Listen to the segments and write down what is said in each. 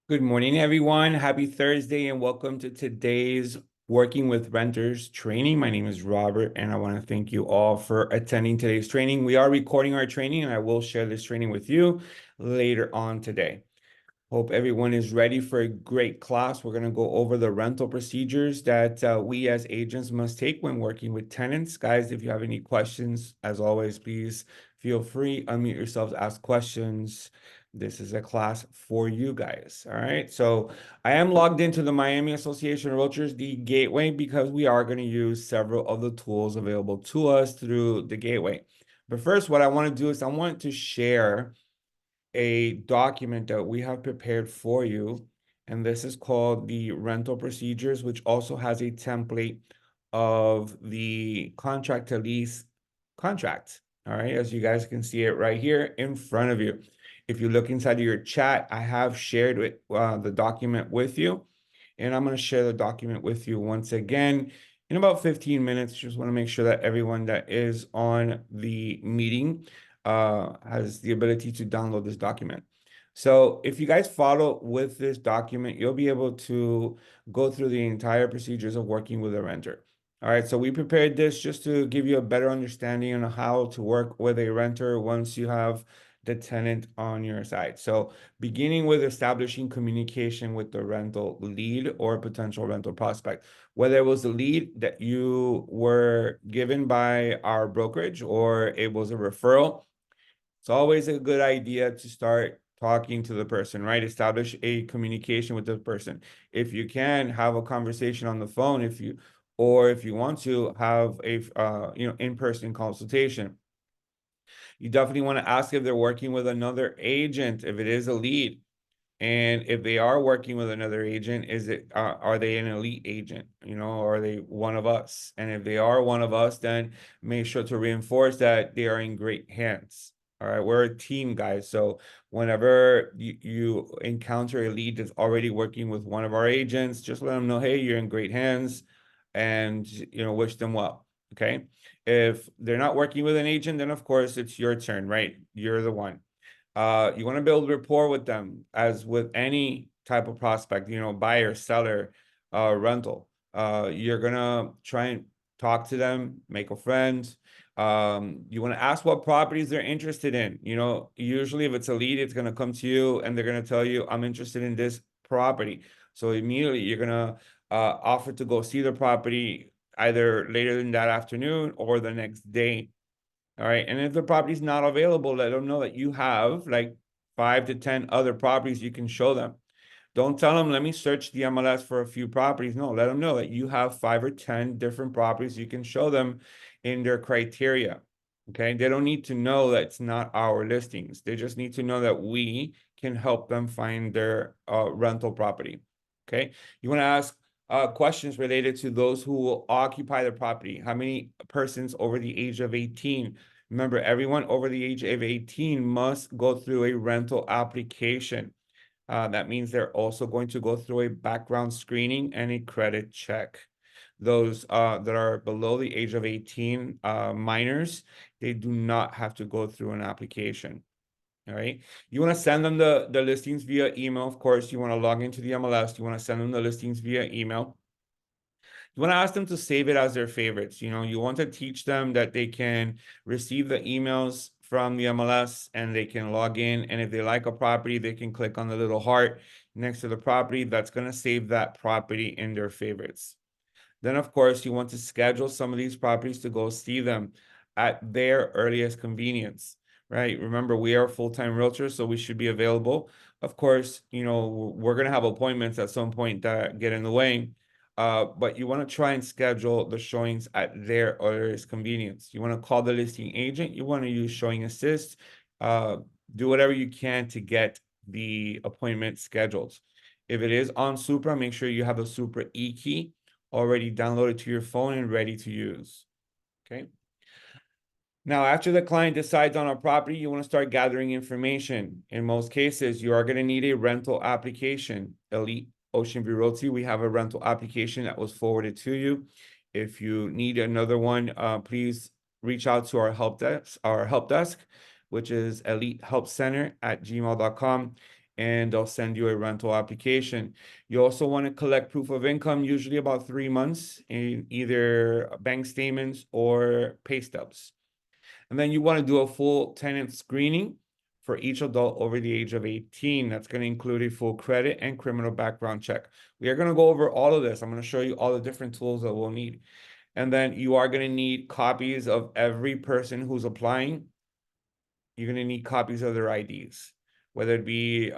Good morning, everyone. Happy Thursday, and welcome to today's Working with Renters training. My name is Robert, and I want to thank you all for attending today's training. We are recording our training, and I will share this training with you later on today. Hope everyone is ready for a great class. We're going to go over the rental procedures that we as agents must take when working with tenants. Guys, if you have any questions, as always, please feel free, unmute yourselves, ask questions. This is a class for you guys. All right. So I am logged into the Miami Association of Realtors, the gateway, because we are going to use several of the tools available to us through the gateway. But first, what I want to do is I want to share a document that we have prepared for you. And this is called the rental procedures, which also has a template of the contract to lease contract. All right, as you guys can see it right here in front of you. If you look inside of your chat, I have shared the document with you. And I'm going to share the document with you once again in about 15 minutes. Just want to make sure that everyone that is on the meeting has the ability to download this document. So if you guys follow with this document, you'll be able to go through the entire procedures of working with a renter. All right, so we prepared this just to give you a better understanding on how to work with a renter once you have the tenant on your side. So beginning with establishing communication with the rental lead or potential rental prospect, whether it was the lead that you were given by our brokerage or it was a referral, it's always a good idea to start talking to the person, right? Establish a communication with the person. If you can, have a conversation on the phone, if you want to have a in-person consultation. You definitely want to ask if they're working with another agent, if it is a lead. And if they are working with another agent, are they an elite agent? Are they one of us? And if they are one of us, then make sure to reinforce that they are in great hands. All right, we're a team, guys. So whenever you encounter a lead that's already working with one of our agents, just let them know, hey, you're in great hands, and wish them well. Okay. If they're not working with an agent, then of course it's your turn, right? You're the one. You want to build rapport with them as with any type of prospect, buyer, seller, rental. You're gonna try and talk to them, make a friend. You want to ask what properties they're interested in. Usually if it's a lead, it's gonna come to you and they're gonna tell you, I'm interested in this property. So immediately you're gonna offer to go see the property either later in that afternoon or the next day. All right. And if the property is not available, let them know that you have like 5 to 10 other properties you can show them. Don't tell them, let me search the MLS for a few properties. No, let them know that you have 5 or 10 different properties you can show them in their criteria. Okay. They don't need to know that it's not our listings. They just need to know that we can help them find their rental property. Okay. You want to ask questions related to those who will occupy the property. How many persons over the age of 18? Remember, everyone over the age of 18 must go through a rental application. That means they're also going to go through a background screening and a credit check. Those that are below the age of 18, minors, they do not have to go through an application. All right. You want to send them the listings via email. Of course, you want to log into the MLS. You want to send them the listings via email. You want to ask them to save it as their favorites. You want to teach them that they can receive the emails from the MLS and they can log in. And if they like a property, they can click on the little heart next to the property. That's going to save that property in their favorites. Then, of course, you want to schedule some of these properties to go see them at their earliest convenience, right? Remember, we are full-time realtors, so we should be available. Of course, we're going to have appointments at some point that get in the way. But you want to try and schedule the showings at their earliest convenience. You want to call the listing agent. You want to use Showing Assist. Do whatever you can to get the appointment scheduled. If it is on Supra, make sure you have the Supra e-key already downloaded to your phone and ready to use. Okay. Now, after the client decides on a property, you want to start gathering information. In most cases, you are going to need a rental application. Elite Ocean View Realty, we have a rental application that was forwarded to you. If you need another one, please reach out to our help desk, which is elitehelpcenter@gmail.com. and they'll send you a rental application. You also want to collect proof of income, usually about 3 months, in either bank statements or pay stubs. And then you want to do a full tenant screening for each adult over the age of 18. That's going to include a full credit and criminal background check. We are going to go over all of this. I'm going to show you all the different tools that we'll need. And then you are going to need copies of every person who's applying. You're going to need copies of their IDs, whether it be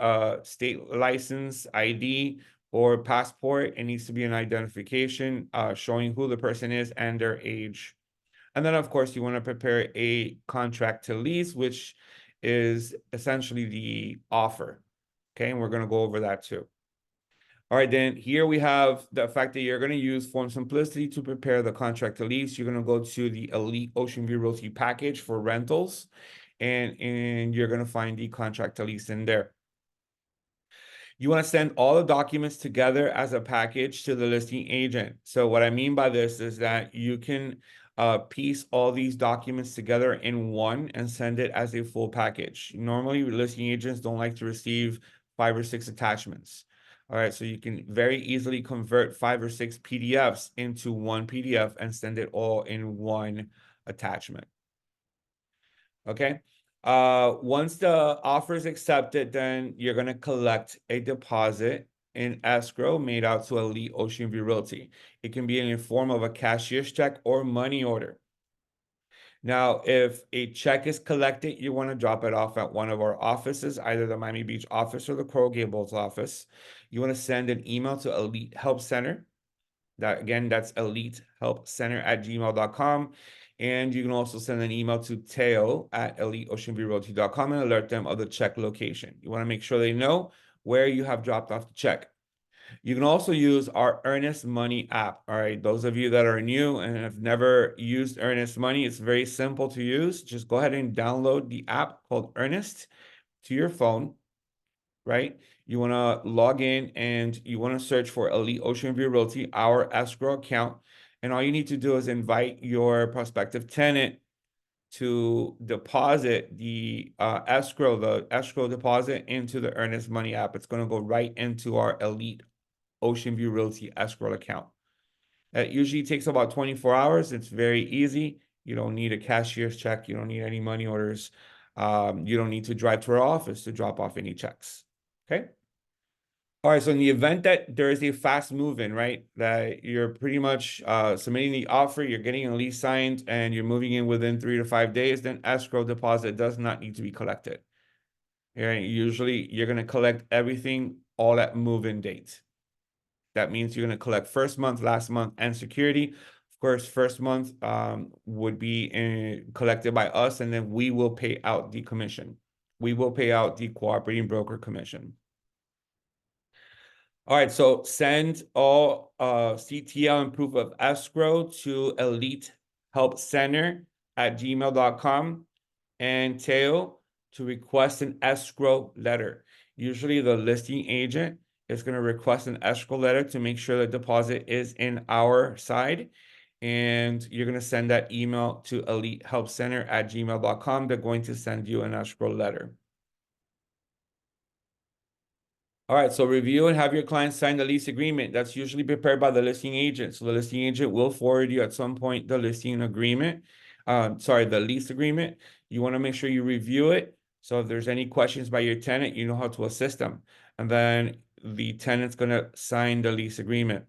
state license, ID, or passport. It needs to be an identification showing who the person is and their age. And then, of course, you want to prepare a contract to lease, which is essentially the offer. Okay, and we're going to go over that too. All right, then here we have the fact that you're going to use Form Simplicity to prepare the contract to lease. You're going to go to the Elite Ocean View Realty package for rentals, and you're going to find the contract to lease in there. You want to send all the documents together as a package to the listing agent. So what I mean by this is that you can piece all these documents together in one and send it as a full package. Normally, listing agents don't like to receive 5 or 6 attachments. All right, so you can very easily convert 5 or 6 PDFs into one PDF and send it all in one attachment. Okay. Once the offer is accepted, then you're going to collect a deposit in escrow made out to Elite Ocean View Realty. It can be in the form of a cashier's check or money order. Now, if a check is collected, you want to drop it off at one of our offices, either the Miami Beach office or the Coral Gables office. You want to send an email to Elite Help Center. That's elitehelpcenter@gmail.com. And you can also send an email to Teo@eliteoceanviewrealty.com and alert them of the check location. You want to make sure they know where you have dropped off the check. You can also use our Earnest Money app. All right, those of you that are new and have never used Earnest Money, it's very simple to use. Just go ahead and download the app called Earnest to your phone, right? You want to log in and you want to search for Elite Ocean View Realty, our escrow account. And all you need to do is invite your prospective tenant to deposit the escrow deposit into the Earnest Money app. It's going to go right into our Elite Ocean View Realty escrow account. It usually takes about 24 hours. It's very easy. You don't need a cashier's check. You don't need any money orders. You don't need to drive to our office to drop off any checks. Okay. All right. So in the event that there is a fast move-in, right, that you're pretty much submitting the offer, you're getting a lease signed, and you're moving in within 3 to 5 days, then escrow deposit does not need to be collected. Usually you're going to collect everything all at move-in date. That means you're going to collect first month, last month, and security. Of course, first month would be collected by us, and then we will pay out the commission. We will pay out the cooperating broker commission. All right, so send all CTL and proof of escrow to elitehelpcenter@gmail.com and Teo to request an escrow letter. Usually the listing agent is going to request an escrow letter to make sure the deposit is in our side. And you're going to send that email to elitehelpcenter@gmail.com. They're going to send you an escrow letter. All right, so review and have your client sign the lease agreement. That's usually prepared by the listing agent. So the listing agent will forward you at some point the listing agreement. The lease agreement. You want to make sure you review it. So if there's any questions by your tenant, you know how to assist them. And then the tenant's going to sign the lease agreement.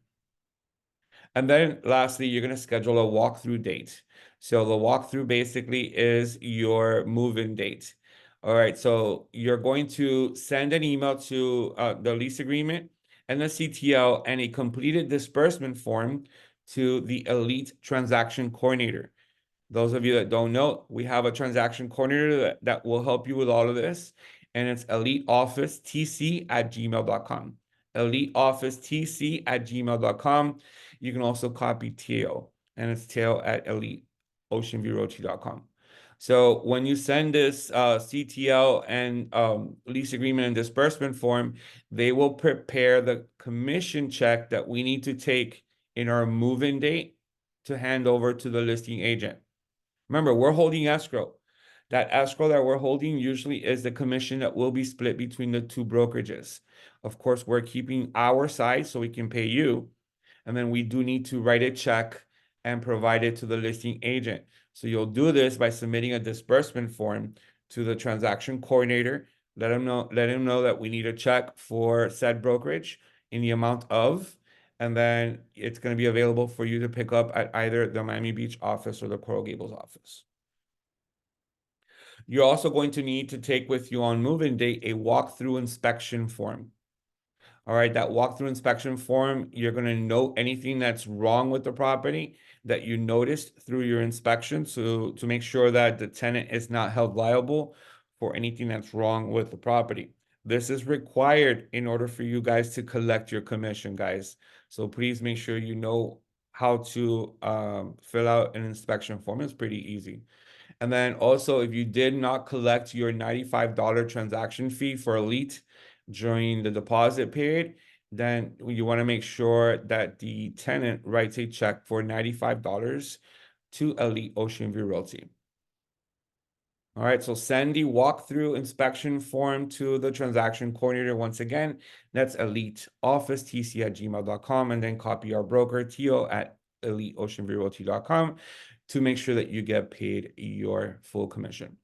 And then lastly, you're going to schedule a walkthrough date. So the walkthrough basically is your move-in date. All right, so you're going to send an email to the lease agreement and the CTL and a completed disbursement form to the Elite Transaction Coordinator. Those of you that don't know, we have a transaction coordinator that will help you with all of this. And it's eliteofficetc@gmail.com. eliteofficetc@gmail.com. You can also copy Teo, and it's Teo@eliteoceanviewrealty.com. So when you send this CTL and lease agreement and disbursement form, they will prepare the commission check that we need to take in our move-in date to hand over to the listing agent. Remember, we're holding escrow. That escrow that we're holding usually is the commission that will be split between the two brokerages. Of course, we're keeping our side so we can pay you. And then we do need to write a check and provide it to the listing agent. So you'll do this by submitting a disbursement form to the transaction coordinator. Let him know that we need a check for said brokerage in the amount of, and then it's going to be available for you to pick up at either the Miami Beach office or the Coral Gables office. You're also going to need to take with you on move-in date a walkthrough inspection form. All right, that walkthrough inspection form, you're going to note anything that's wrong with the property that you noticed through your inspection, so to make sure that the tenant is not held liable for anything that's wrong with the property. This is required in order for you guys to collect your commission, guys. So please make sure you know how to fill out an inspection form. It's pretty easy. And then also, if you did not collect your $95 transaction fee for Elite during the deposit period, then you want to make sure that the tenant writes a check for $95 to Elite Ocean View Realty. All right, so send the walkthrough inspection form to the transaction coordinator. Once again, that's eliteofficetc@gmail.com, and then copy our broker, Tio, at eliteoceanviewrealty.com to make sure that you get paid your full commission.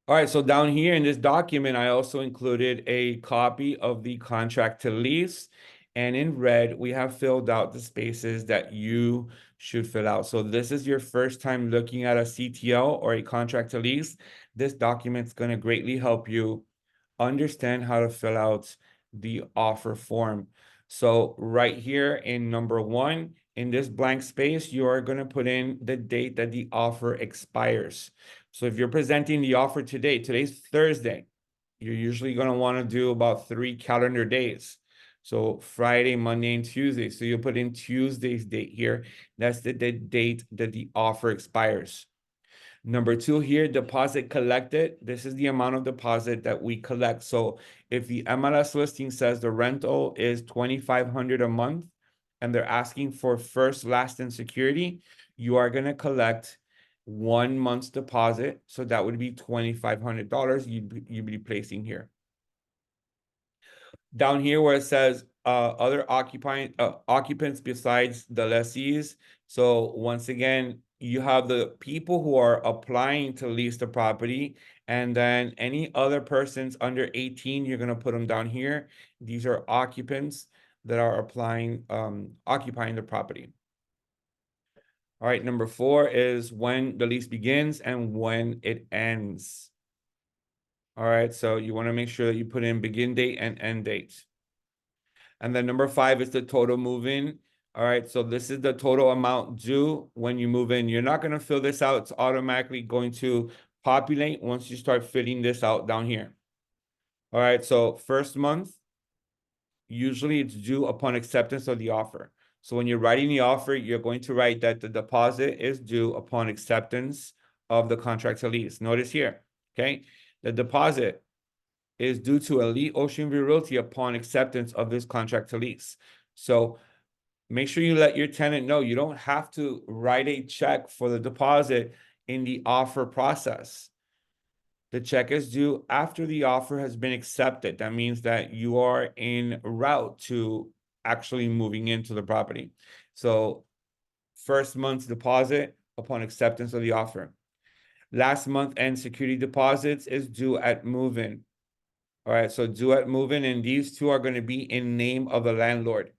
All right, so down here in this document, I also included a copy of the contract to lease. And in red, we have filled out the spaces that you should fill out. So this is your first time looking at a CTL or a contract to lease. This document's going to greatly help you understand how to fill out the offer form. So right here in number 1, in this blank space, you are going to put in the date that the offer expires. So if you're presenting the offer today, today's Thursday, you're usually going to want to do about 3 calendar days. So Friday, Monday, and Tuesday. So you put in Tuesday's date here. That's the date that the offer expires. Number 2 here, deposit collected. This is the amount of deposit that we collect. So if the MLS listing says the rental is $2,500 a month and they're asking for first, last, and security, you are going to collect 1 month's deposit. So that would be $2,500 you'd be placing here. Down here where it says other occupants besides the lessees. So once again, you have the people who are applying to lease the property, and then any other persons under 18, you're going to put them down here. These are occupants that are applying, occupying the property. All right, number 4 is when the lease begins and when it ends. All right, so you want to make sure that you put in begin date and end date. And then number 5 is the total move-in. All right, so this is the total amount due when you move in. You're not going to fill this out. It's automatically going to populate once you start filling this out down here. All right, so first month, usually it's due upon acceptance of the offer. So when you're writing the offer, you're going to write that the deposit is due upon acceptance of the contract to lease. Notice here, okay? The deposit is due to Elite Ocean View Realty upon acceptance of this contract to lease. So make sure you let your tenant know you don't have to write a check for the deposit in the offer process. The check is due after the offer has been accepted. That means that you are en route to actually moving into the property. So first month's deposit upon acceptance of the offer. Last month and security deposits is due at move-in. All right, so due at move-in, and these two are going to be in name of the landlord.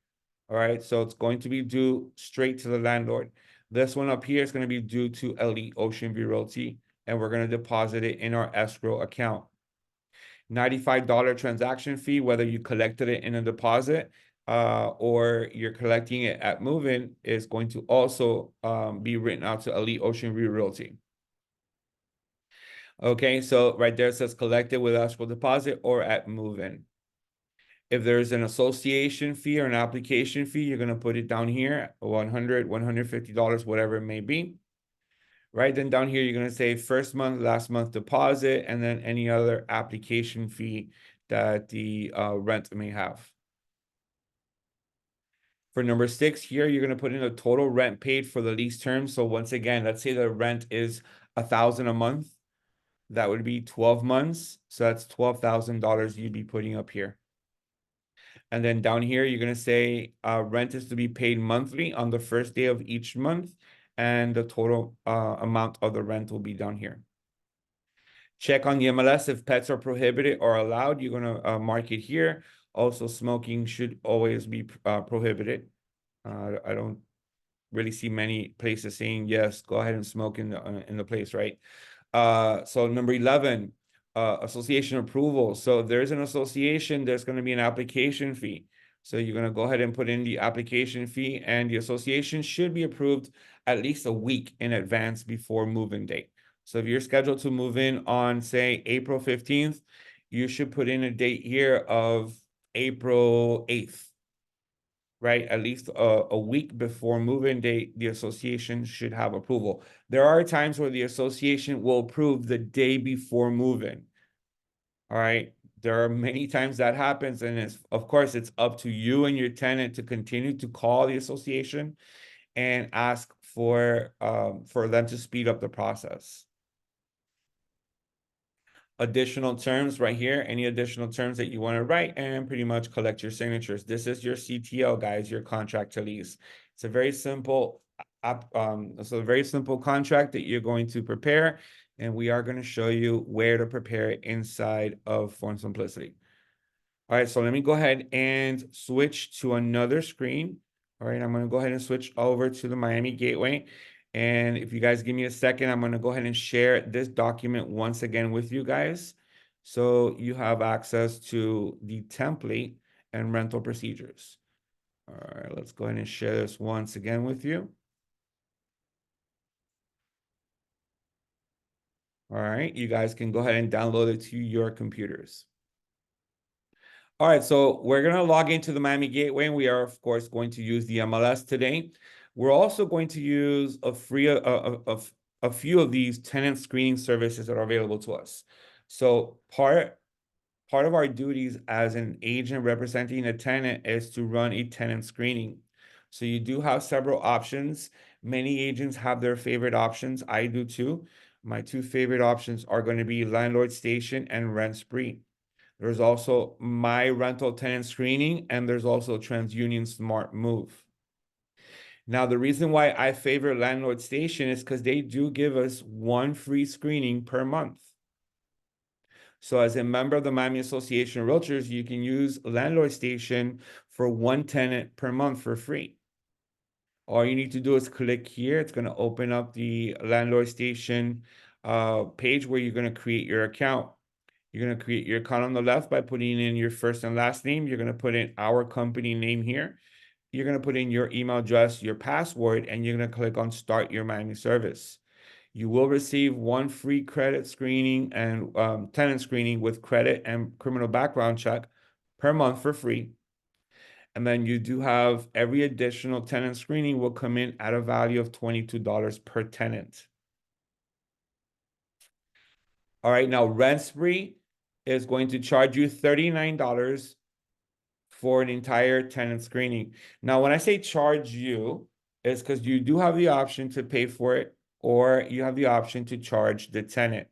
All right, so it's going to be due straight to the landlord. This one up here is going to be due to Elite Ocean View Realty, and we're going to deposit it in our escrow account. $95 transaction fee, whether you collected it in a deposit or you're collecting it at move-in, is going to also be written out to Elite Ocean View Realty. Okay, so right there it says collected with escrow deposit or at move-in. If there's an association fee or an application fee, you're going to put it down here, $100, $150, whatever it may be. Right, then down here, you're going to say first month, last month deposit, and then any other application fee that the rent may have. For number 6 here, you're going to put in a total rent paid for the lease term. So once again, let's say the rent is $1,000 a month. That would be 12 months. So that's $12,000 you'd be putting up here. And then down here, you're going to say rent is to be paid monthly on the first day of each month. And the total amount of the rent will be down here. Check on the MLS if pets are prohibited or allowed. You're going to mark it here. Also, smoking should always be prohibited. I don't really see many places saying, yes, go ahead and smoke in the place, right? So number 11, association approval. So there's an association, there's going to be an application fee. So you're going to go ahead and put in the application fee, and the association should be approved at least a week in advance before move-in date. So if you're scheduled to move in on, say, April 15th, you should put in a date here of April 8th, right? At least a week before move-in date, the association should have approval. There are times where the association will approve the day before move-in. All right. There are many times that happens, and of course, it's up to you and your tenant to continue to call the association and ask for them to speed up the process. Additional terms right here, any additional terms that you want to write, and pretty much collect your signatures. This is your CTL, guys, your contract to lease. It's a very simple a very simple contract that you're going to prepare, and we are going to show you where to prepare it inside of Form Simplicity. All right, so let me go ahead and switch to another screen. All right, I'm going to go ahead and switch over to the Miami Gateway. And if you guys give me a second, I'm going to go ahead and share this document once again with you guys. So you have access to the template and rental procedures. All right, let's go ahead and share this once again with you. All right, you guys can go ahead and download it to your computers. All right, so we're going to log into the Miami Gateway, and we are, of course, going to use the MLS today. We're also going to use a few of these tenant screening services that are available to us. So part of our duties as an agent representing a tenant is to run a tenant screening. So you do have several options. Many agents have their favorite options. I do too. My two favorite options are going to be Landlord Station and Rent Spree. There's also My Rental Tenant Screening, and there's also TransUnion Smart Move. Now, the reason why I favor Landlord Station is because they do give us one free screening per month. So as a member of the Miami Association of Realtors, you can use Landlord Station for one tenant per month for free. All you need to do is click here. It's going to open up the Landlord Station page where you're going to create your account. You're going to create your account on the left by putting in your first and last name. You're going to put in our company name here. You're going to put in your email address, your password, and you're going to click on Start Your Miami Service. You will receive one free credit screening and tenant screening with credit and criminal background check per month for free. And then you do have every additional tenant screening will come in at a value of $22 per tenant. All right, now Rent Spree is going to charge you $39 for an entire tenant screening. Now, when I say charge you, it's because you do have the option to pay for it, or you have the option to charge the tenant.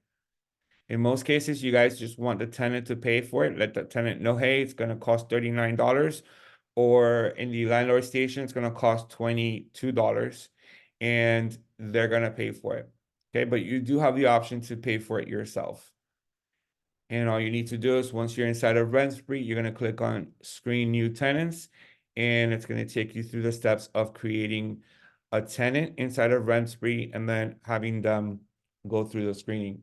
In most cases, you guys just want the tenant to pay for it. Let the tenant know, hey, it's going to cost $39. Or in the Landlord Station, it's going to cost $22, and they're going to pay for it. Okay, but you do have the option to pay for it yourself. And all you need to do is once you're inside of Rent Spree, you're going to click on Screen New Tenants, and it's going to take you through the steps of creating a tenant inside of Rent Spree and then having them go through the screening.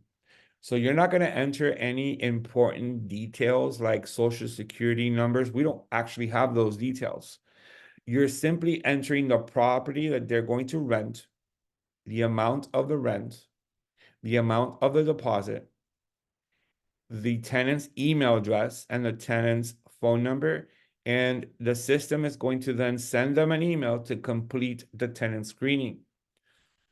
So you're not going to enter any important details like social security numbers. We don't actually have those details. You're simply entering the property that they're going to rent, the amount of the rent, the amount of the deposit, the tenant's email address, and the tenant's phone number. And the system is going to then send them an email to complete the tenant screening.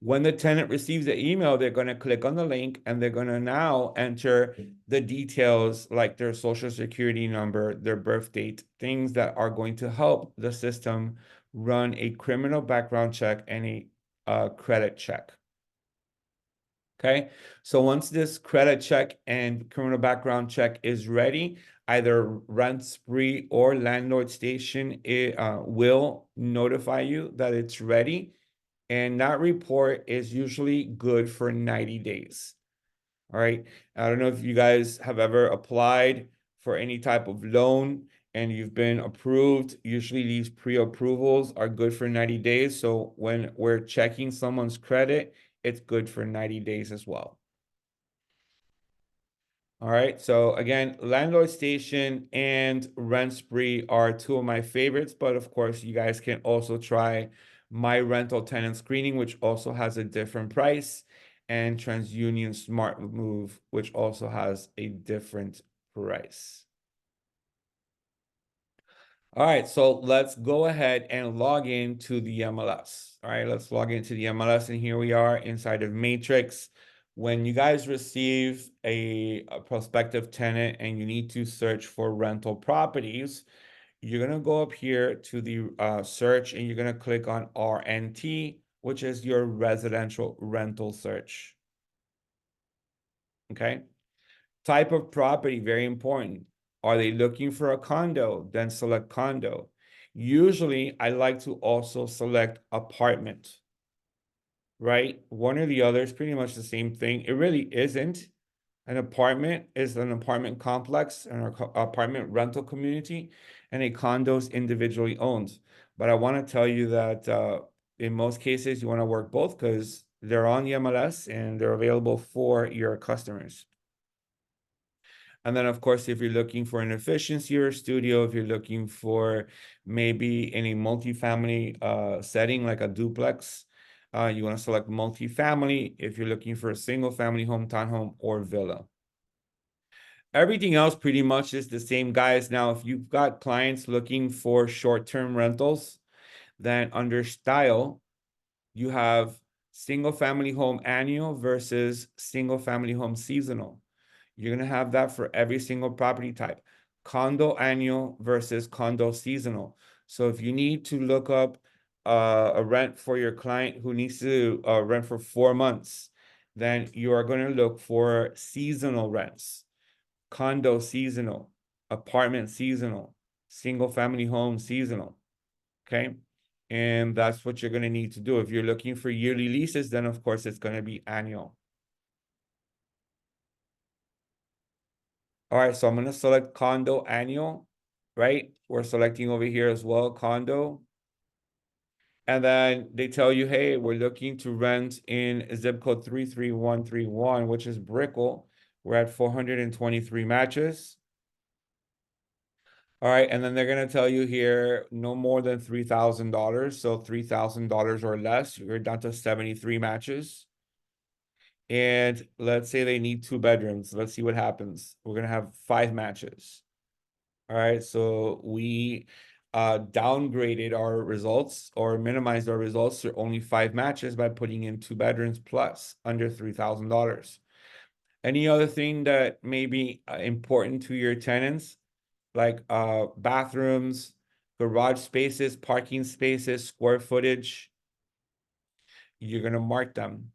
When the tenant receives the email, they're going to click on the link and they're going to now enter the details like their social security number, their birth date, things that are going to help the system run a criminal background check and a credit check. Okay. So once this credit check and criminal background check is ready, either rent spree or landlord station will notify you that it's ready. And that report is usually good for 90 days. All right. I don't know if you guys have ever applied for any type of loan and you've been approved. Usually these pre-approvals are good for 90 days. So when we're checking someone's credit, it's good for 90 days as well. All right. So again, landlord station and rent spree are two of my favorites, but of course, you guys can also try my rental tenant screening, which also has a different price, and TransUnion Smart Move, which also has a different price. All right, so let's go ahead and log into the MLS. All right, let's log into the MLS, and here we are inside of Matrix. When you guys receive a prospective tenant and you need to search for rental properties, you're gonna go up here to the search and you're gonna click on RNT, which is your residential rental search. Okay. Type of property, very important. Are they looking for a condo? Then select condo. Usually, I like to also select apartment, right? One or the other is pretty much the same thing. It really isn't. An apartment is an apartment complex, an apartment rental community, and a condo is individually owned. But I want to tell you that in most cases, you want to work both because they're on the MLS and they're available for your customers. And then, of course, if you're looking for an efficiency or a studio, if you're looking for maybe in a multifamily setting like a duplex, you want to select multifamily. If you're looking for a single family home, townhome, or villa. Everything else pretty much is the same, guys. Now, if you've got clients looking for short-term rentals, then under style, you have single family home annual versus single family home seasonal. You're going to have that for every single property type. Condo annual versus condo seasonal. So if you need to look up a rent for your client who needs to rent for 4 months, then you are going to look for seasonal rents, condo seasonal, apartment seasonal, single family home seasonal. Okay. And that's what you're going to need to do. If you're looking for yearly leases, then of course it's going to be annual. All right, so I'm going to select condo annual, right? We're selecting over here as well, condo. And then they tell you, hey, we're looking to rent in zip code 33131, which is Brickell. We're at 423 matches. All right, and then they're going to tell you here no more than $3,000. So $3,000 or less, you're down to 73 matches. And let's say they need 2 bedrooms. Let's see what happens. We're going to have 5 matches. All right, so we downgraded our results or minimized our results to only 5 matches by putting in 2 bedrooms plus under $3,000. Any other thing that may be important to your tenants, like bathrooms, garage spaces, parking spaces, square footage, you're gonna mark them.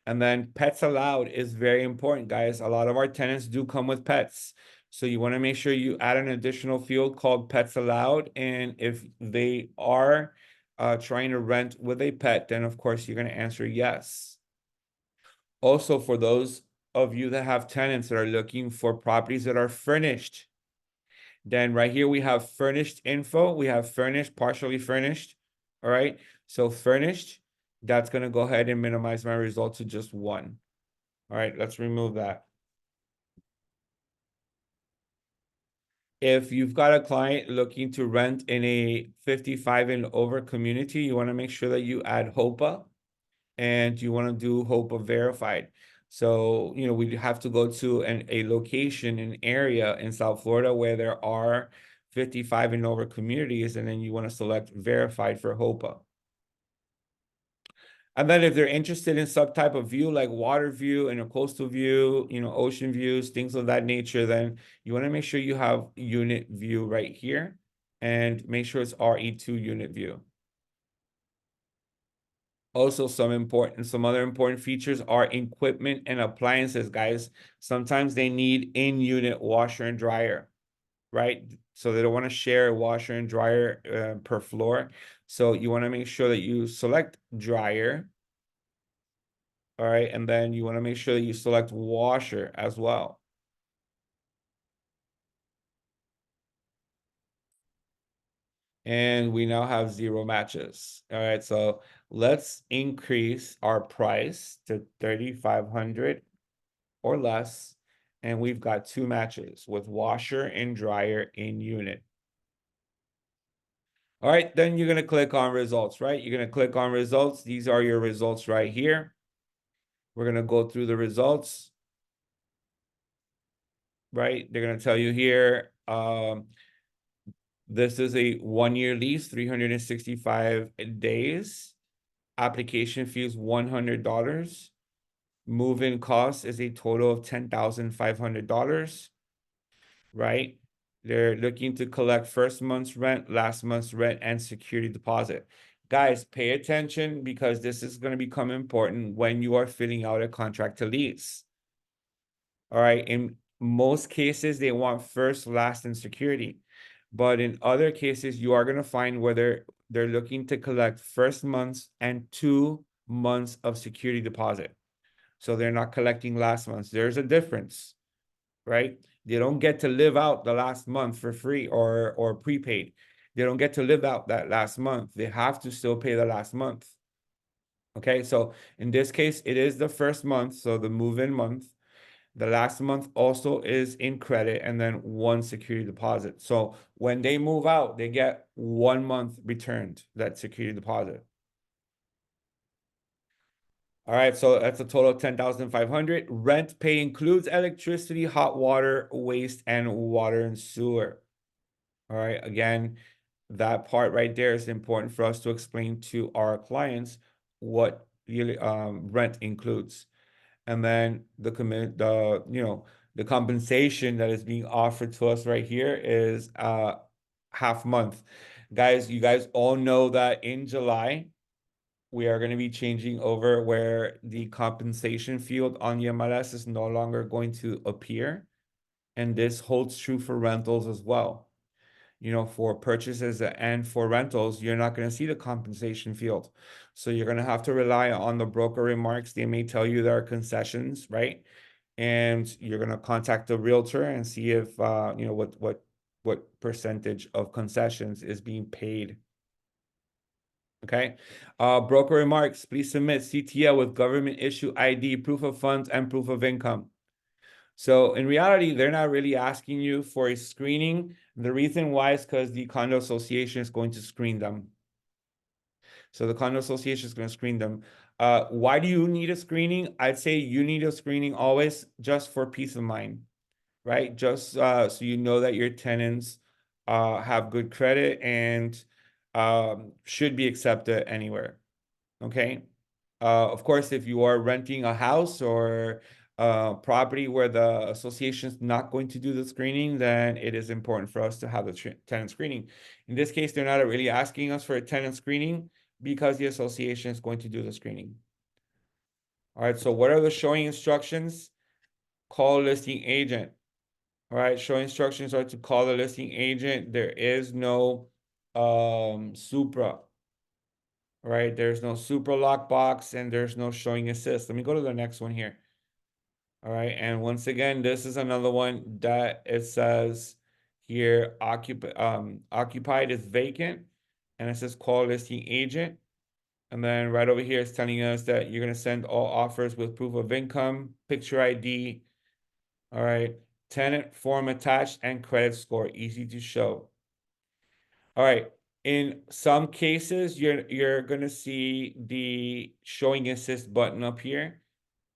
And then pets allowed is very important, guys. A lot of our tenants do come with pets. So you want to make sure you add an additional field called pets allowed. And if they are trying to rent with a pet, then of course you're going to answer yes. Also, for those of you that have tenants that are looking for properties that are furnished, then right here we have furnished info. We have furnished, partially furnished. All right. So furnished, that's going to go ahead and minimize my result to just 1. All right, let's remove that. If you've got a client looking to rent in a 55 and over community, you want to make sure that you add HOPA and you want to do HOPA verified. So, we have to go to a location, an area in South Florida where there are 55 and over communities, and then you want to select verified for HOPA. And then if they're interested in some type of view like water view and a coastal view, ocean views, things of that nature, then you want to make sure you have unit view right here and make sure it's RE2 unit view. Also, some other important features are equipment and appliances, guys. Sometimes they need in-unit washer and dryer, right? So they don't want to share a washer and dryer per floor. So you want to make sure that you select dryer, all right? And then you want to make sure that you select washer as well. And we now have 0 matches. All right, so let's increase our price to 3,500 or less. And we've got 2 matches with washer and dryer in unit. All right, then you're gonna click on results, right? You're gonna click on results. These are your results right here. We're gonna go through the results, right? They're gonna tell you here, this is a 1-year lease, 365 days. Application fee is $100. Move-in cost is a total of $10,500, right? They're looking to collect first month's rent, last month's rent, and security deposit. Guys, pay attention because this is going to become important when you are filling out a contract to lease. All right. In most cases, they want first, last, and security. But in other cases, you are going to find whether they're looking to collect first month's and 2 months of security deposit. So they're not collecting last month's. There's a difference, right? They don't get to live out the last month for free or prepaid. They don't get to live out that last month. They have to still pay the last month. Okay, so in this case, it is the first month, so the move-in month. The last month also is in credit and then 1 security deposit. So when they move out, they get 1 month returned, that security deposit. All right, so that's a total of 10,500. Rent pay includes electricity, hot water, waste, and water and sewer. All right, again, that part right there is important for us to explain to our clients what rent includes. And then the compensation that is being offered to us right here is half month. Guys, you guys all know that in July, we are going to be changing over where the compensation field on the MLS is no longer going to appear. And this holds true for rentals as well. For purchases and for rentals, you're not going to see the compensation field. So you're going to have to rely on the broker remarks. They may tell you there are concessions, right? And you're going to contact the realtor and see if, what percentage of concessions is being paid. Okay. Broker remarks, please submit CTL with government issue ID, proof of funds, and proof of income. So in reality, they're not really asking you for a screening. The reason why is because the condo association is going to screen them. So the condo association is going to screen them. Why do you need a screening? I'd say you need a screening always just for peace of mind, right? Just so you know that your tenants have good credit and should be accepted anywhere. Okay. Of course, if you are renting a house or property where the association is not going to do the screening, then it is important for us to have the tenant screening. In this case, they're not really asking us for a tenant screening because the association is going to do the screening. All right, so what are the showing instructions? Call listing agent. All right, showing instructions are to call the listing agent. There is no Supra. All right, there's no Supra lockbox and there's no showing assist. Let me go to the next one here. All right, and once again, this is another one that it says here occupied is vacant, and it says call listing agent. And then right over here, it's telling us that you're gonna send all offers with proof of income, picture ID. All right, tenant form attached and credit score, easy to show. All right. In some cases, you're gonna see the showing assist button up here,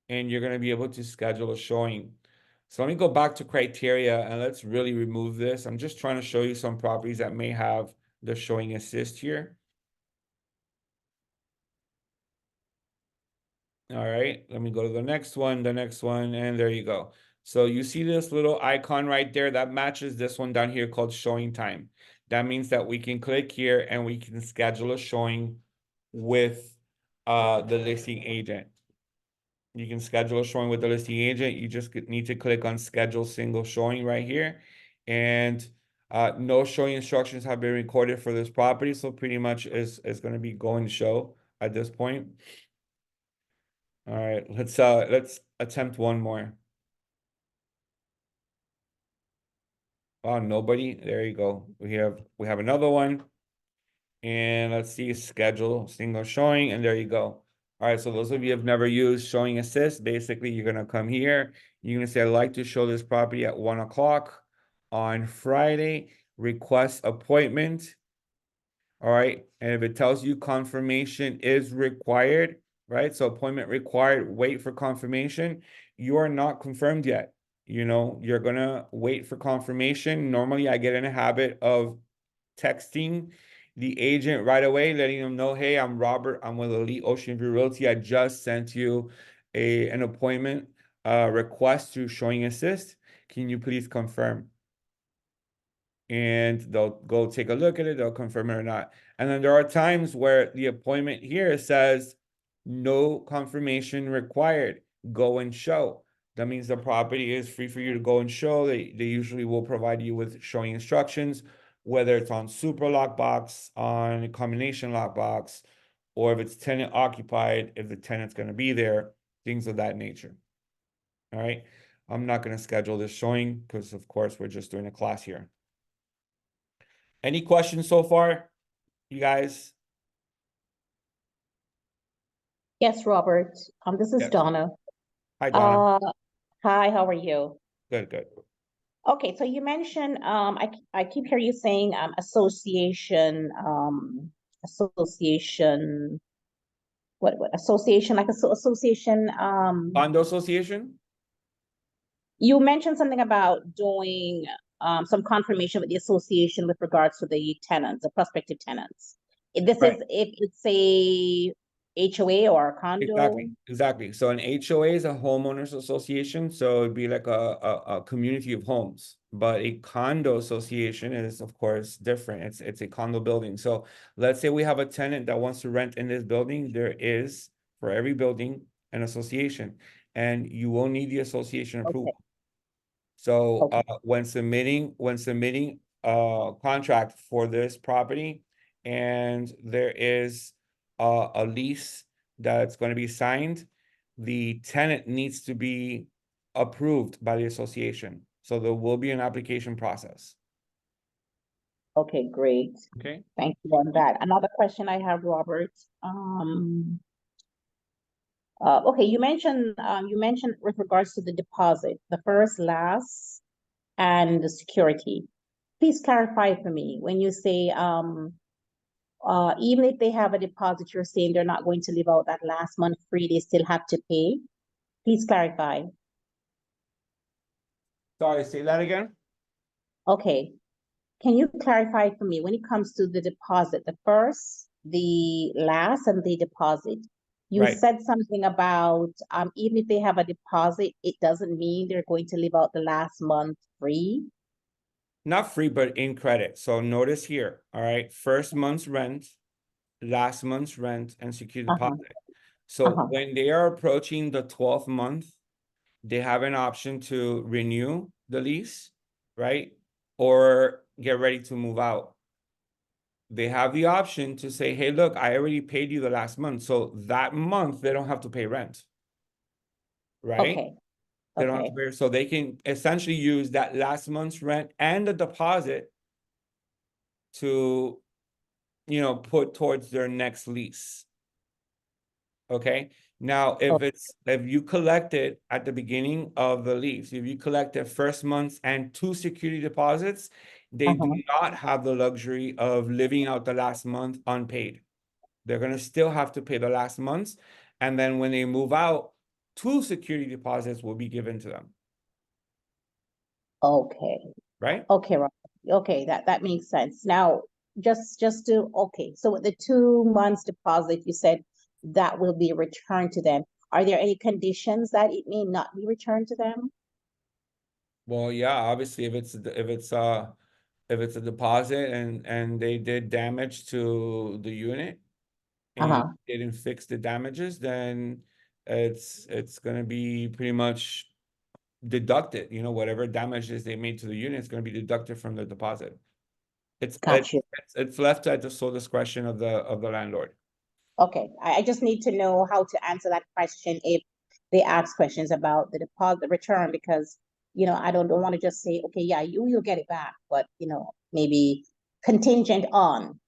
and you're gonna be able to schedule a showing. So let me go back to criteria and let's really remove this. I'm just trying to show you some properties that may have the showing assist here. All right, let me go to the next one, and there you go. So you see this little icon right there that matches this one down here called showing time. That means that we can click here and we can schedule a showing with the listing agent. You can schedule a showing with the listing agent. You just need to click on schedule single showing right here. And no showing instructions have been recorded for this property. So pretty much is going to be going to show at this point. All right, let's attempt one more. Oh, nobody. There you go. We have another one. And let's see, schedule single showing, and there you go. All right, so those of you who have never used showing assist, basically you're gonna come here, you're gonna say, I'd like to show this property at 1 o'clock on Friday, request appointment. All right, and if it tells you confirmation is required, right? So appointment required, wait for confirmation. You are not confirmed yet. You know, you're gonna wait for confirmation. Normally, I get in a habit of texting the agent right away, letting them know, hey, I'm Robert. I'm with Elite Ocean View Realty. I just sent you an appointment request through Showing Assist. Can you please confirm? And they'll go take a look at it, they'll confirm it or not. And then there are times where the appointment here says no confirmation required, go and show. That means the property is free for you to go and show. They usually will provide you with showing instructions, whether it's on super lockbox, on a combination lockbox, or if it's tenant occupied, if the tenant's going to be there, things of that nature. All right. I'm not going to schedule this showing because, of course, we're just doing a class here. Any questions so far, you guys? Yes, Robert. This is Yes. Donna. Hi, Donna. Hi, how are you? Good, good. Okay, so you mentioned I keep hearing you saying association what association like association Condo association? you mentioned something about doing some confirmation with the association with regards to the tenants, the prospective tenants. If this Right. is if it's a HOA or a condo. Exactly. So an HOA is a homeowners association. So it'd be like a community of homes. But a condo association is, of course, different. It's a condo building. So let's say we have a tenant that wants to rent in this building. There is, for every building, an association. And you will need the association Okay, approval. So okay, when submitting a contract for this property, and there is a lease that's going to be signed, the tenant needs to be approved by the association. So there will be an application process. okay, great. Okay. Thank you on that. Another question I have, Robert. Um, okay, you mentioned with regards to the deposit, the first, last, and the security. Please clarify for me when you say even if they have a deposit, you're saying they're not going to leave out that last month free, they still have to pay. Please clarify. Sorry, say that again. Okay, can you clarify for me when it comes to the deposit, the first, the last, and the deposit? You Right. said something about even if they have a deposit, it doesn't mean they're going to leave out the last month free. Not free, but in credit. So notice here, all right, first month's rent, last month's rent, and security Uh-huh, deposit. So uh-huh. when they are approaching the 12th month, they have an option to renew the lease, right? Or get ready to move out. They have the option to say, hey, look, I already paid you the last month. So that month, they don't have to pay rent, right? Okay, They don't have to okay, pay. So they can essentially use that last month's rent and the deposit to, put towards their next lease. Okay. Now, oh, if you collect it at the beginning of the lease, if you collect the first month's and two security deposits, they do uh-huh. not have the luxury of living out the last month unpaid. They're gonna still have to pay the last months, and then when they move out, two security deposits will be given to them, Okay, right? okay, right. Okay, that makes sense. Now, just to okay, so with the 2 months deposit, you said that will be returned to them. Are there any conditions that it may not be returned to them? Well, yeah, obviously, if it's a deposit and they did damage to the unit, and you Uh-huh. didn't fix the damages, then it's gonna be pretty much deducted. You know, whatever damages they made to the unit is gonna be deducted from the deposit. It's Got you. it's left at the sole discretion of the landlord. Okay, I just need to know how to answer that question if they ask questions about the deposit return, because, I don't want to just say, okay, yeah, you'll get it back, but, maybe contingent on.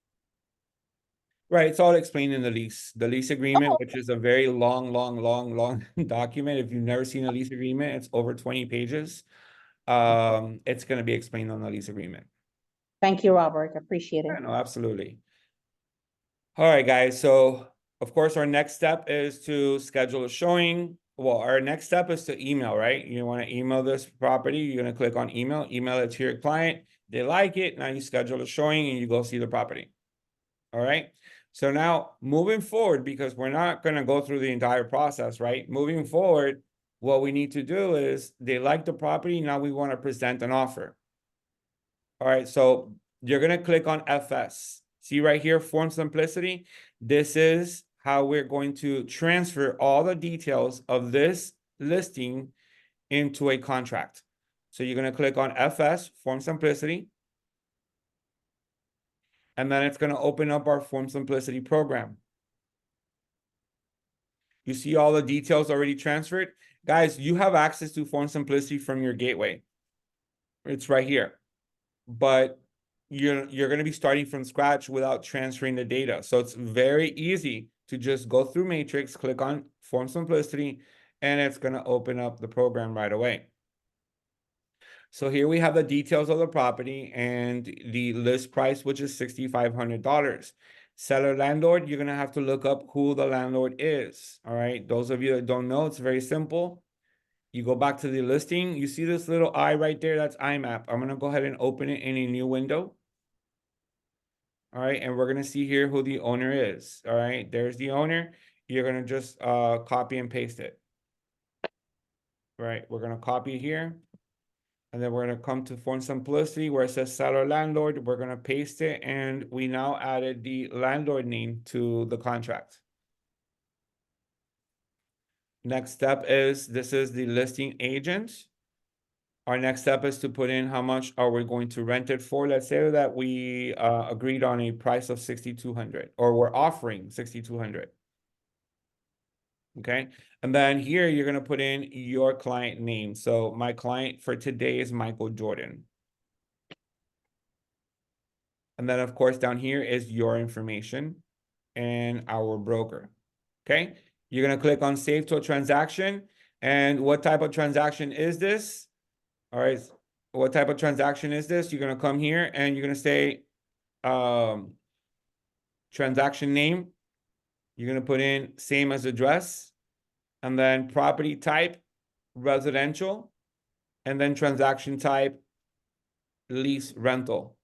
Right, it's all explained in the lease. The lease agreement, Oh, which is a very long, long, long, long document. If you've never seen a lease agreement, it's over 20 pages. It's gonna be explained on the lease agreement. thank you, Robert. Appreciate it. Yeah, no, absolutely. All right, guys. So of course, our next step is to schedule a showing. Well, our next step is to email, right? You want to email this property. You're going to click on email it to your client. They like it. Now you schedule a showing and you go see the property. All right. So now moving forward, because we're not going to go through the entire process, right? Moving forward, what we need to do is they like the property. Now we want to present an offer. All right. So you're going to click on FS. See right here, form simplicity. This is how we're going to transfer all the details of this listing into a contract. So you're going to click on FS, form simplicity. And then it's going to open up our form simplicity program. You see all the details already transferred. Guys, you have access to form simplicity from your gateway. It's right here. But you're going to be starting from scratch without transferring the data. So it's very easy to just go through Matrix, click on Form Simplicity, and it's going to open up the program right away. So here we have the details of the property and the list price, which is $6,500. Seller landlord, you're going to have to look up who the landlord is. All right. Those of you that don't know, it's very simple. You go back to the listing. You see this little eye right there? That's IMAP. I'm going to go ahead and open it in a new window. All right. And we're going to see here who the owner is. All right. There's the owner. You're going to just copy and paste it. All right. We're going to copy here. And then we're going to come to form simplicity where it says seller landlord. We're going to paste it. And we now added the landlord name to the contract. Next step is this is the listing agent. Our next step is to put in how much are we going to rent it for. Let's say that we agreed on a price of 6,200, or we're offering 6,200. Okay. And then here you're going to put in your client name. So my client for today is Michael Jordan. And then of course down here is your information and our broker. Okay. You're going to click on save to a transaction. And what type of transaction is this? All right. What type of transaction is this? You're going to come here and you're going to say transaction name. You're going to put in same as address, and then property type, residential, and then transaction type, lease rental.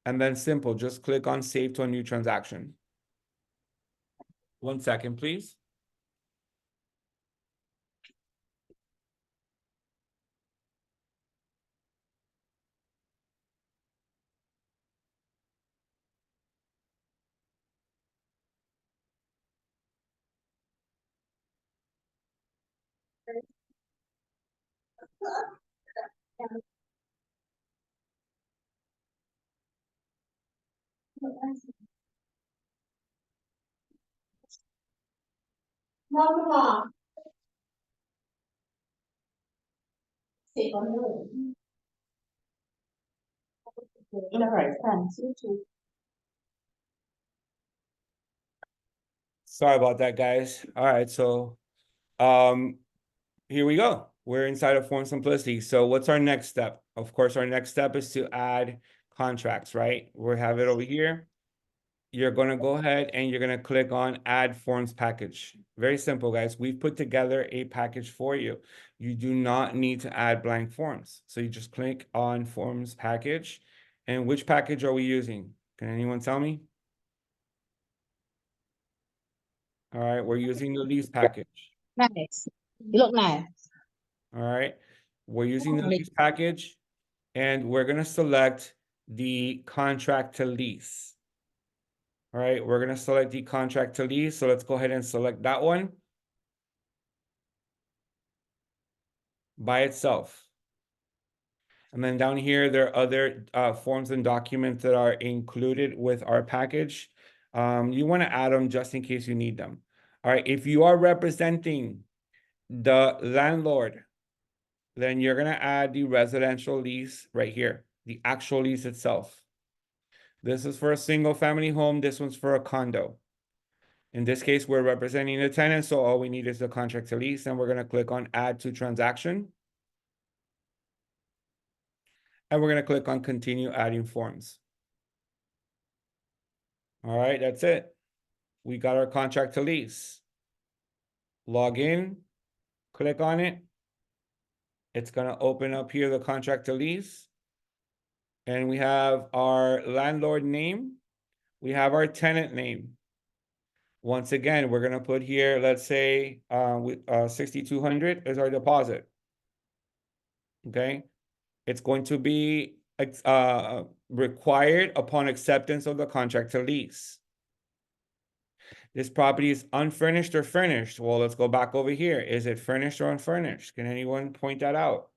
And then simple, just click on save to a new transaction. 1 second, please. Sorry about that, guys. All right, so here we go. We're inside of form simplicity. So what's our next step? Of course, our next step is to add contracts, right? We have it over here. You're going to go ahead and you're going to click on add forms package. Very simple, guys. We've put together a package for you. You do not need to add blank forms. So you just click on forms package. And which package are we using? Can anyone tell me? All right, we're using the lease package. Nice. You look nice. All right, we're using the lease package and we're going to select the contract to lease. All right, we're gonna select the contract to lease. So let's go ahead and select that one by itself. And then down here, there are other forms and documents that are included with our package. You want to add them just in case you need them. All right, if you are representing the landlord, then you're going to add the residential lease right here, the actual lease itself. This is for a single family home. This one's for a condo. In this case, we're representing the tenant, so all we need is the contract to lease, and we're going to click on add to transaction. And we're going to click on continue adding forms. All right, that's it. We got our contract to lease. Log in, click on it. It's going to open up here the contract to lease. And we have our landlord name. We have our tenant name. Once again, we're going to put here, let's say 6,200 is our deposit. Okay. It's going to be required upon acceptance of the contract to lease. This property is unfurnished or furnished. Well, let's go back over here. Is it furnished or unfurnished? Can anyone point that out?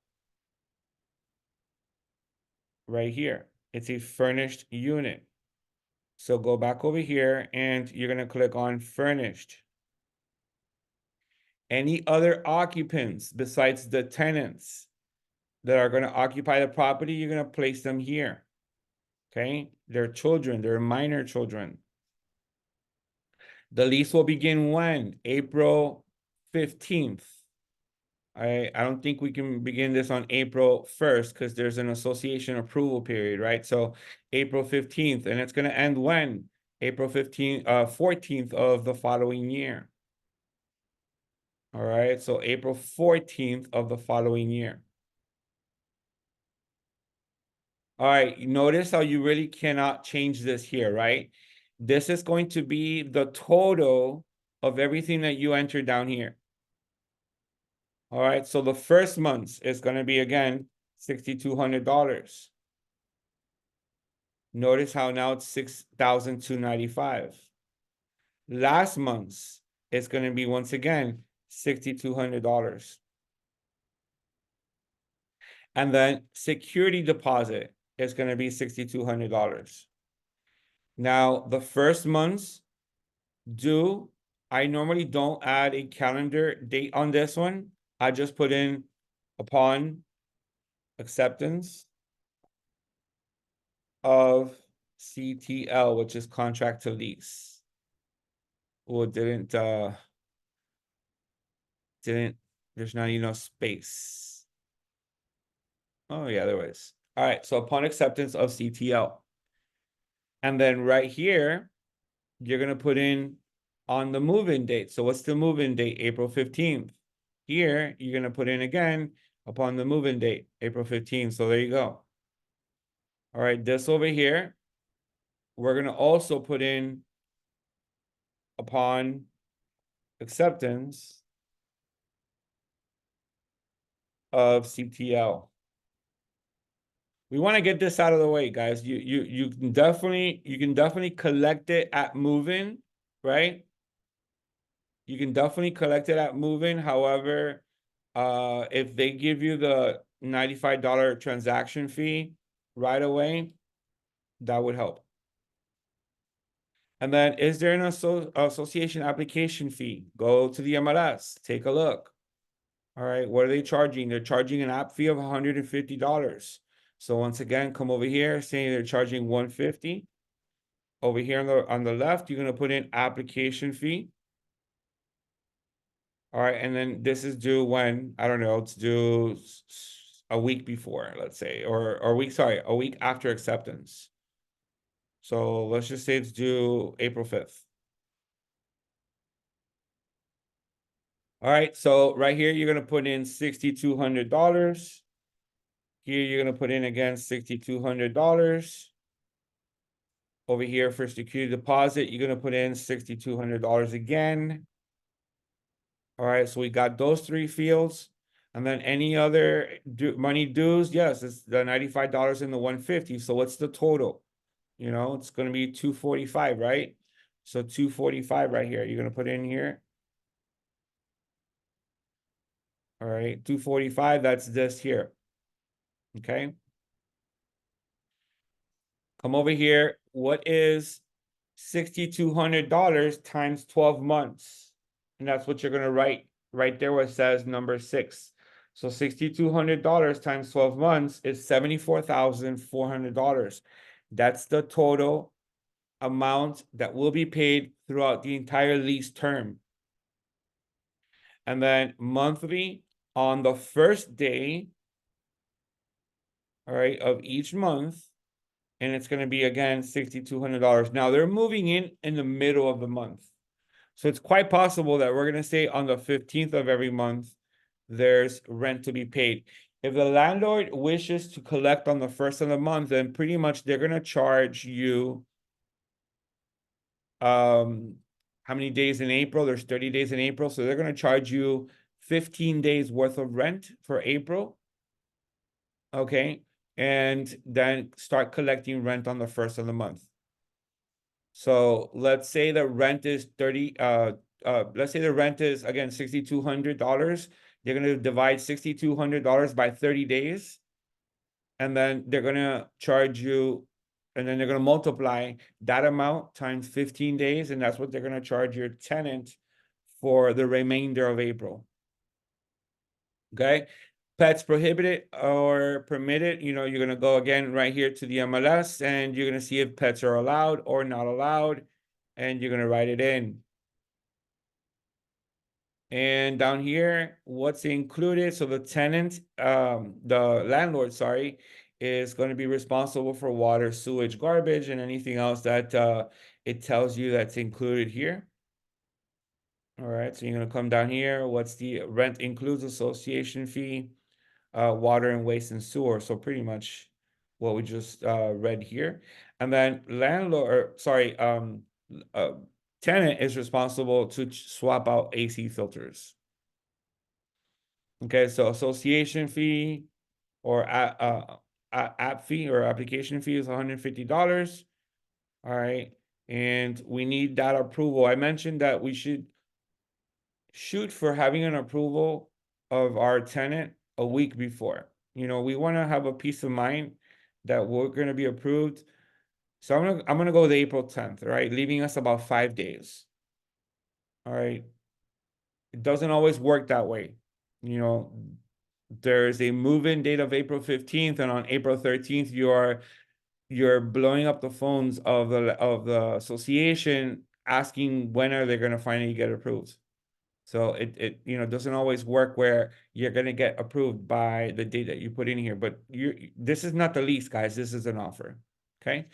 Right here. It's a furnished unit. So go back over here and you're going to click on furnished. Any other occupants besides the tenants that are going to occupy the property, you're going to place them here. Okay? They're children. They're minor children. The lease will begin when? April 15th. I don't think we can begin this on April 1st because there's an association approval period, right? So April 15th, and it's going to end when? April 15th, 14th of the following year. All right, so April 14th of the following year. All right, notice how you really cannot change this here, right? This is going to be the total of everything that you enter down here. All right, so the first month is going to be, again, $6,200. Notice how now it's $6,295. Last month's it's going to be, once again, $6,200. And then security deposit is going to be $6,200. Now, the first month's due, I normally don't add a calendar date on this one. I just put in upon acceptance of CTL, which is contract to lease. Oh, didn't, there's not enough space. Oh yeah, there was. All right, so upon acceptance of CTL. And then right here, you're gonna put in on the move-in date. So what's the move-in date? April 15th. Here, you're gonna put in again upon the move-in date, April 15th. So there you go. All right, this over here, we're gonna also put in upon acceptance of CTL. We want to get this out of the way, guys. You can definitely collect it at move-in, right? You can definitely collect it at move-in. However, if they give you the $95 transaction fee right away, that would help. And then, is there an association application fee? Go to the MLS, take a look. All right, what are they charging? They're charging an app fee of $150. So once again, come over here, saying they're charging $150. Over here on the left, you're gonna put in application fee. All right, and then this is due when, I don't know, it's due a week before, let's say, or a week after acceptance. So let's just say it's due April 5th. All right, so right here, you're gonna put in $6,200. Here, you're gonna put in again $6,200. Over here for security deposit, you're gonna put in $6,200 again. All right, so we got those three fields. And then any other money dues, yes, it's the $95 and the $150. So what's the total? You know, it's gonna be $245, right? So 245 right here. You're gonna put in here. All right, 245, that's this here. Okay. Come over here. What is $6,200 times 12 months? And that's what you're gonna write right there where it says number 6. So $6,200 times 12 months is $74,400. That's the total amount that will be paid throughout the entire lease term. And then monthly on the first day, all right, of each month, and it's going to be again $6,200. Now they're moving in the middle of the month. So it's quite possible that we're going to say on the 15th of every month, there's rent to be paid. If the landlord wishes to collect on the first of the month, then pretty much they're going to charge you how many days in April? There's 30 days in April. So they're going to charge you 15 days worth of rent for April. Okay. And then start collecting rent on the first of the month. So let's say the rent is let's say the rent is again $6,200. They're gonna divide $6,200 by 30 days, and then they're gonna charge you, and then they're gonna multiply that amount times 15 days, and that's what they're gonna charge your tenant for the remainder of April. Okay. Pets prohibited or permitted, you're going to go again right here to the MLS and you're going to see if pets are allowed or not allowed, and you're going to write it in. And down here, what's included? So the tenant, the landlord, sorry, is going to be responsible for water, sewage, garbage, and anything else that it tells you that's included here. All right, so you're going to come down here. What's the rent includes association fee, water and waste and sewer. So pretty much what we just read here. And then uh, tenant is responsible to swap out AC filters. Okay, so association fee or app fee or application fee is $150. All right, and we need that approval. I mentioned that we should shoot for having an approval of our tenant a week before. We want to have a peace of mind that we're going to be approved. So I'm gonna go with April 10th, right? Leaving us about 5 days. All right. It doesn't always work that way. There's a move-in date of April 15th, and on April 13th, you're blowing up the phones of the association asking when are they gonna finally get approved. So it doesn't always work where you're gonna get approved by the date that you put in here. But this is not the lease, guys. This is an offer. Okay,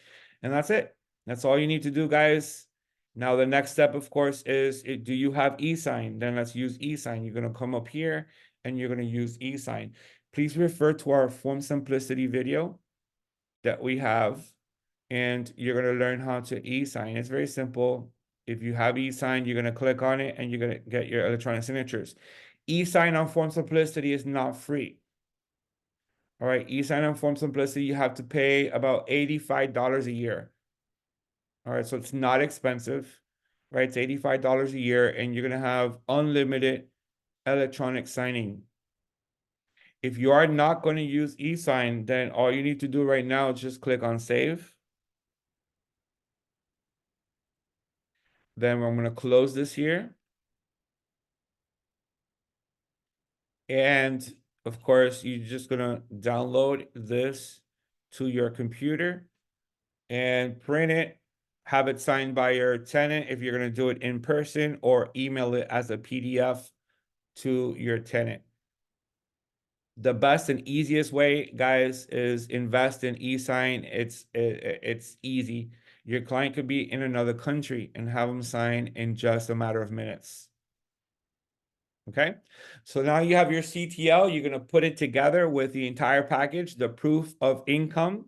and that's it. That's all you need to do, guys. Now the next step, of course, is do you have e-sign? Then let's use e-sign. You're gonna come up here and you're gonna use e-sign. Please refer to our form simplicity video that we have, and you're gonna learn how to e-sign. It's very simple. If you have e-sign, you're going to click on it and you're going to get your electronic signatures. E-sign on Form Simplicity is not free. All right, e-sign on Form Simplicity, you have to pay about $85 a year. All right, so it's not expensive, right? It's $85 a year, and you're going to have unlimited electronic signing. If you are not going to use e-sign, then all you need to do right now is just click on save. Then I'm going to close this here. And of course, you're just gonna download this to your computer and print it, have it signed by your tenant if you're gonna do it in person, or email it as a PDF to your tenant. The best and easiest way, guys, is invest in e-sign. It's easy. Your client could be in another country and have them sign in just a matter of minutes. Okay, so now you have your CTL. You're going to put it together with the entire package, the proof of income,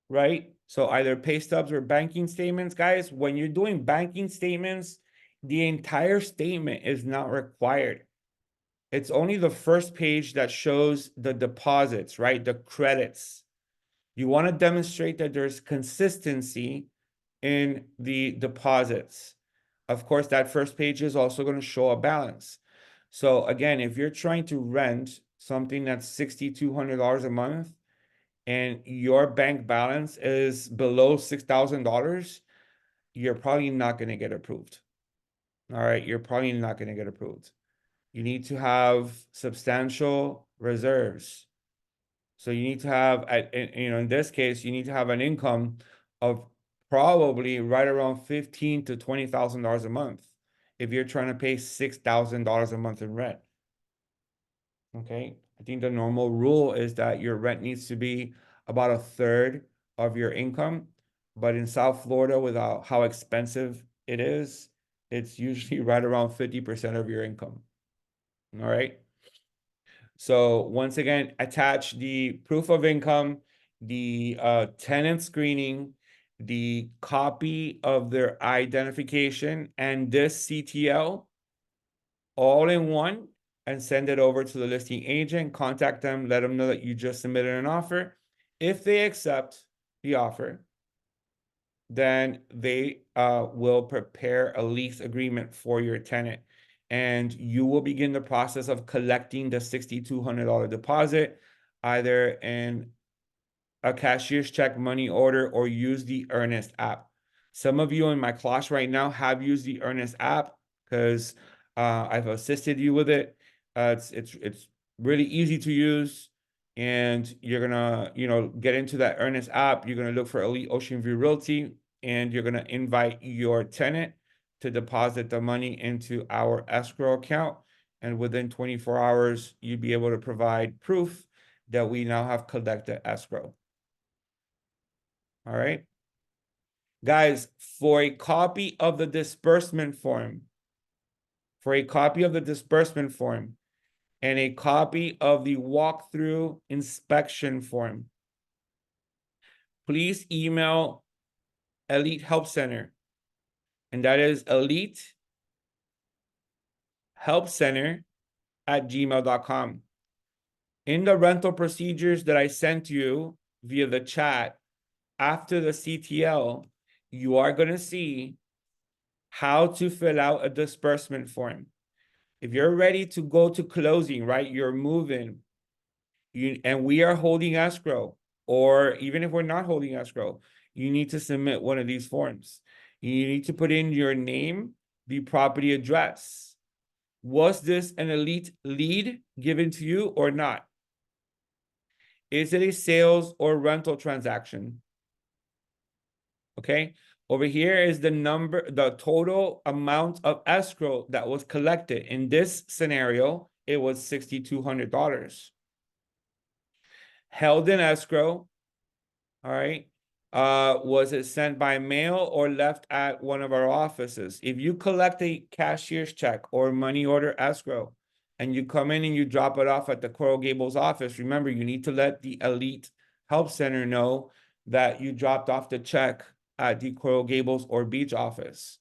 right? So either pay stubs or banking statements. Guys, when you're doing banking statements, the entire statement is not required. It's only the first page that shows the deposits, right? The credits. You want to demonstrate that there's consistency in the deposits. Of course, that first page is also going to show a balance. So again, if you're trying to rent something that's $6,200 a month and your bank balance is below $6,000, you're probably not going to get approved. All right, you're probably not going to get approved. You need to have substantial reserves. So you need to have, in this case, you need to have an income of probably right around $15,000 to $20,000 a month if you're trying to pay $6,000 a month in rent. Okay, I think the normal rule is that your rent needs to be about a third of your income, but in South Florida, without how expensive it is, it's usually right around 50% of your income. All right. So once again, attach the proof of income, the tenant screening, the copy of their identification, and this CTL all in one, and send it over to the listing agent. Contact them, let them know that you just submitted an offer. If they accept the offer, then they will prepare a lease agreement for your tenant. And you will begin the process of collecting the $6,200 deposit, either in a cashier's check, money order, or use the Earnest app. Some of you in my class right now have used the Earnest app because I've assisted you with it. It's really easy to use, and you're gonna get into that Earnest app. You're gonna look for Elite Ocean View Realty, and you're gonna invite your tenant to deposit the money into our escrow account. And within 24 hours, you'd be able to provide proof that we now have collected escrow. All right. Guys, for a copy of the disbursement form, and a copy of the walkthrough inspection form, please email Elite Help Center. And that is Elite Help Center at gmail.com. In the rental procedures that I sent you via the chat, after the CTL, you are going to see how to fill out a disbursement form. If you're ready to go to closing, right? You're moving, and we are holding escrow, or even if we're not holding escrow, you need to submit one of these forms. You need to put in your name, the property address. Was this an elite lead given to you or not? Is it a sales or rental transaction? Okay. Over here is the total amount of escrow that was collected. In this scenario, it was $6,200. Held in escrow, all right. Was it sent by mail or left at one of our offices? If you collect a cashier's check or money order escrow, and you come in and you drop it off at the Coral Gables office, remember, you need to let the Elite Help Center know that you dropped off the check at the Coral Gables or Beach office.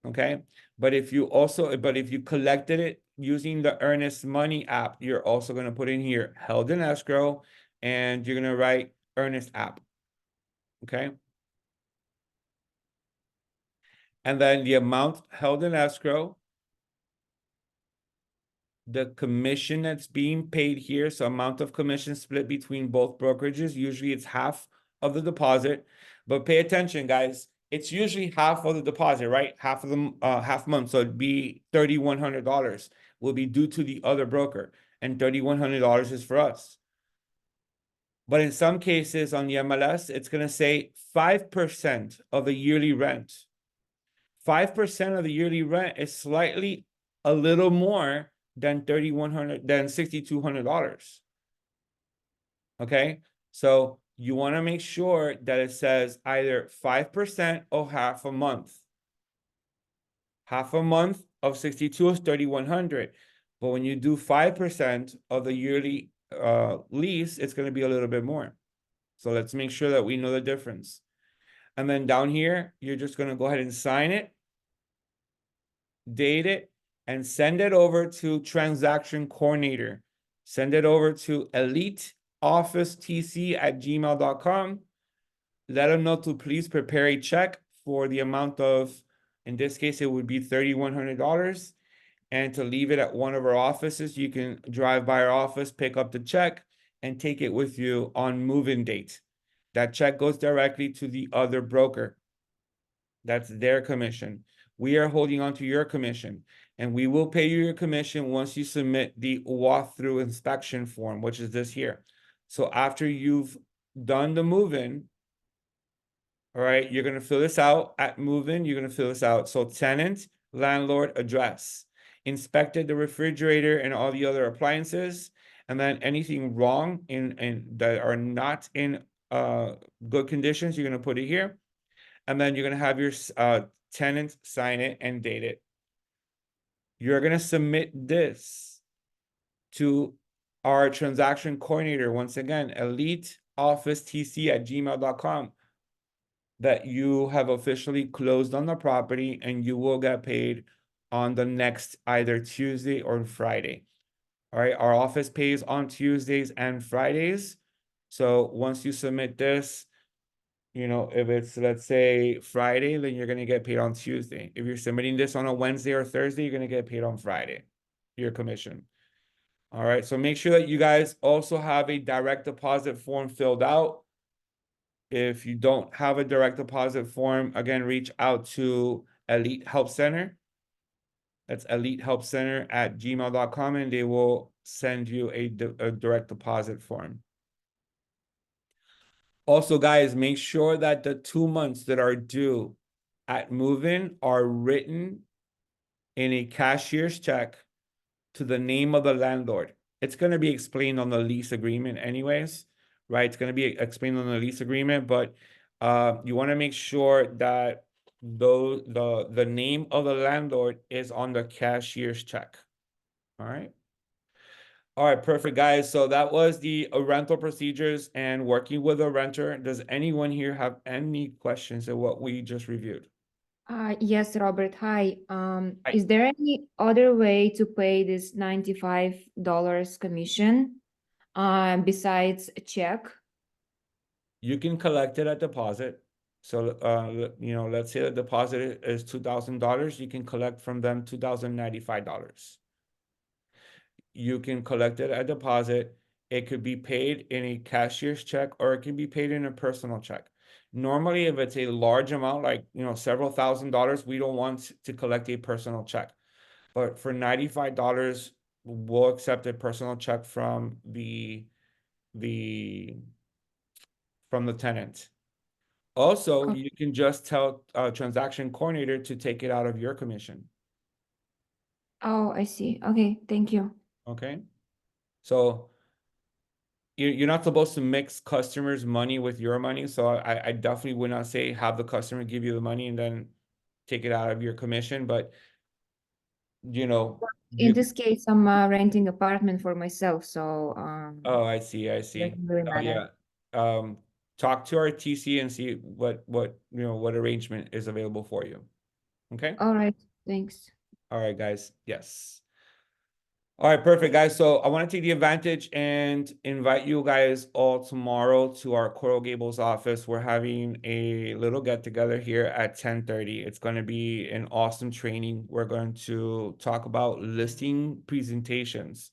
Okay. But if you collected it using the Earnest Money app, you're also going to put in here held in escrow, and you're going to write Earnest app. Okay. And then the amount held in escrow, the commission that's being paid here. So amount of commission split between both brokerages. Usually it's half of the deposit, but pay attention, guys. It's usually half of the deposit, right? Half of the half month. So it'd be $3,100 will be due to the other broker, and $3,100 is for us. But in some cases on the MLS, it's going to say 5% of the yearly rent. 5% of the yearly rent is slightly a little more than $6,200. Okay, so you want to make sure that it says either 5% or half a month. Half a month of 62 is 3,100, but when you do 5% of the yearly lease, it's going to be a little bit more. So let's make sure that we know the difference. And then down here, you're just going to go ahead and sign it, date it, and send it over to transaction coordinator. Send it over to eliteofficetc@gmail.com. let them know to please prepare a check for the amount of, in this case, it would be $3,100. And to leave it at one of our offices, you can drive by our office, pick up the check, and take it with you on move-in date. That check goes directly to the other broker. That's their commission. We are holding on to your commission, and we will pay you your commission once you submit the walkthrough inspection form, which is this here. So after you've done the move-in, all right, you're gonna fill this out at move-in, you're gonna fill this out. So tenant, landlord, address, inspected the refrigerator and all the other appliances, and then anything wrong in that are not in good conditions, you're gonna put it here. And then you're gonna have your tenant sign it and date it. You're gonna submit this to our transaction coordinator. Once again, eliteofficetc@gmail.com, that you have officially closed on the property and you will get paid on the next either Tuesday or Friday. All right, our office pays on Tuesdays and Fridays. So once you submit this, you know, if it's, let's say, Friday, then you're gonna get paid on Tuesday. If you're submitting this on a Wednesday or Thursday, you're gonna get paid on Friday, your commission. All right, so make sure that you guys also have a direct deposit form filled out. If you don't have a direct deposit form, again, reach out to Elite Help Center. That's elitehelpcenter@gmail.com, and they will send you a direct deposit form. Also, guys, make sure that the 2 months that are due at move-in are written in a cashier's check to the name of the landlord. It's going to be explained on the lease agreement anyways, right? It's going to be explained on the lease agreement, but you want to make sure that the name of the landlord is on the cashier's check. All right. All right, perfect, guys. So that was the rental procedures and working with a renter. Does anyone here have any questions of what we just reviewed? Yes, Robert. Hi. Hi. Is there any other way to pay this $95 commission, besides a check? You can collect it at deposit. So, you know, let's say the deposit is $2,000. You can collect from them $2,095. You can collect it at deposit. It could be paid in a cashier's check or it can be paid in a personal check. Normally, if it's a large amount, like, you know, several $1,000s, we don't want to collect a personal check. But for $95, we'll accept a personal check from the from the tenant. Also, Oh, you can just tell a transaction coordinator to take it out of your commission. oh, I see. Okay, thank you. Okay. So you're not supposed to mix customers' money with your money. So I definitely would not say have the customer give you the money and then take it out of your commission. But you know, In you this case, I'm renting apartment for myself, so oh, I see, I see. doesn't really Oh matter. yeah. Talk to our TC and see what you know what arrangement is available for you. Okay. All right, thanks. All right, guys. Yes. All right, perfect, guys. So I want to take the advantage and invite you guys all tomorrow to our Coral Gables office. We're having a little get together here at 10:30. It's going to be an awesome training. We're going to talk about listing presentations.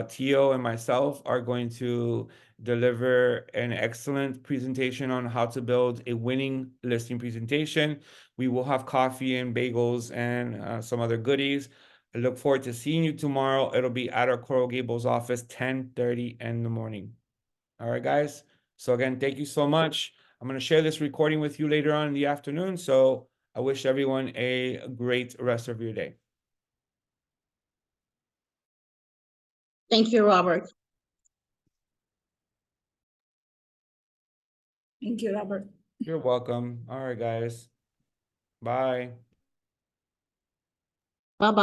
Tio and myself are going to deliver an excellent presentation on how to build a winning listing presentation. We will have coffee and bagels and some other goodies. I look forward to seeing you tomorrow. It'll be at our Coral Gables office, 10:30 in the morning. All right, guys. So again, thank you so much. I'm going to share this recording with you later on in the afternoon. So I wish everyone a great rest of your day. Thank you, Robert. Thank you, Robert. You're welcome. All right, guys. Bye. Bye-bye.